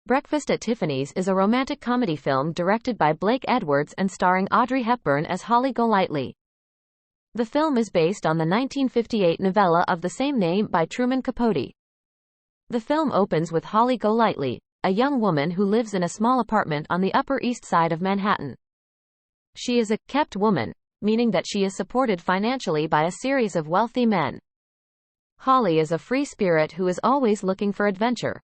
Breakfast at Tiffany's is a romantic comedy film directed by Blake Edwards and starring Audrey Hepburn as Holly Golightly. The film is based on the 1958 novella of the same name by Truman Capote. The film opens with Holly Golightly, a young woman who lives in a small apartment on the Upper East Side of Manhattan. She is a kept woman, meaning that she is supported financially by a series of wealthy men. Holly is a free spirit who is always looking for adventure.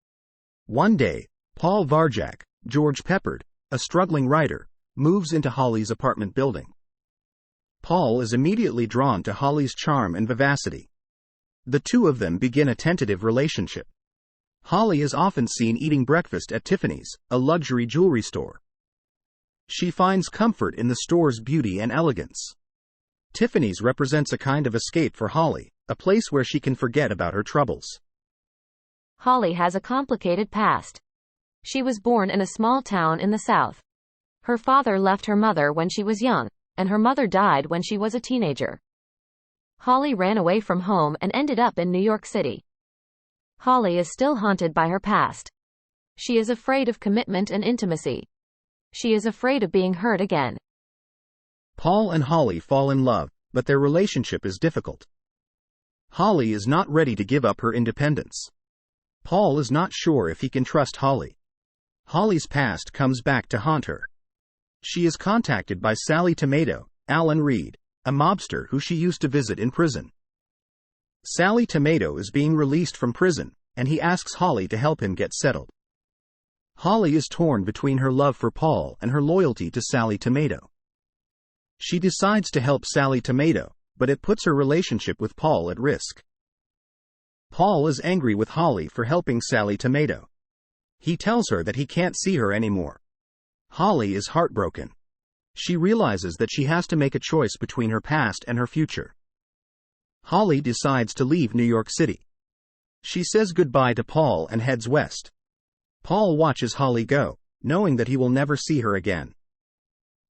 One day, Paul Varjak, George Peppard, a struggling writer, moves into Holly's apartment building. Paul is immediately drawn to Holly's charm and vivacity. The two of them begin a tentative relationship. Holly is often seen eating breakfast at Tiffany's, a luxury jewelry store. She finds comfort in the store's beauty and elegance. Tiffany's represents a kind of escape for Holly, a place where she can forget about her troubles. Holly has a complicated past. She was born in a small town in the South. Her father left her mother when she was young, and her mother died when she was a teenager. Holly ran away from home and ended up in New York City. Holly is still haunted by her past. She is afraid of commitment and intimacy. She is afraid of being hurt again. Paul and Holly fall in love, but their relationship is difficult. Holly is not ready to give up her independence. Paul is not sure if he can trust Holly. Holly's past comes back to haunt her. She is contacted by Sally Tomato, Alan Reed, a mobster who she used to visit in prison. Sally Tomato is being released from prison, and he asks Holly to help him get settled. Holly is torn between her love for Paul and her loyalty to Sally Tomato. She decides to help Sally Tomato, but it puts her relationship with Paul at risk. Paul is angry with Holly for helping Sally Tomato. He tells her that he can't see her anymore. Holly is heartbroken. She realizes that she has to make a choice between her past and her future. Holly decides to leave New York City. She says goodbye to Paul and heads west. Paul watches Holly go, knowing that he will never see her again.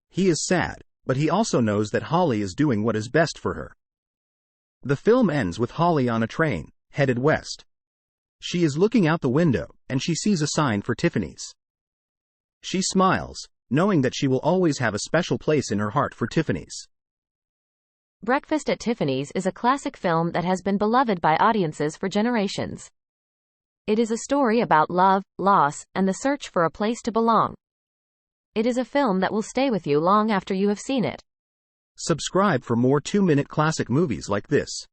He is sad, but he also knows that Holly is doing what is best for her. The film ends with Holly on a train, headed west. She is looking out the window, and she sees a sign for Tiffany's. She smiles, knowing that she will always have a special place in her heart for Tiffany's. Breakfast at Tiffany's is a classic film that has been beloved by audiences for generations. It is a story about love, loss, and the search for a place to belong. It is a film that will stay with you long after you have seen it. Subscribe for more 2-minute classic movies like this.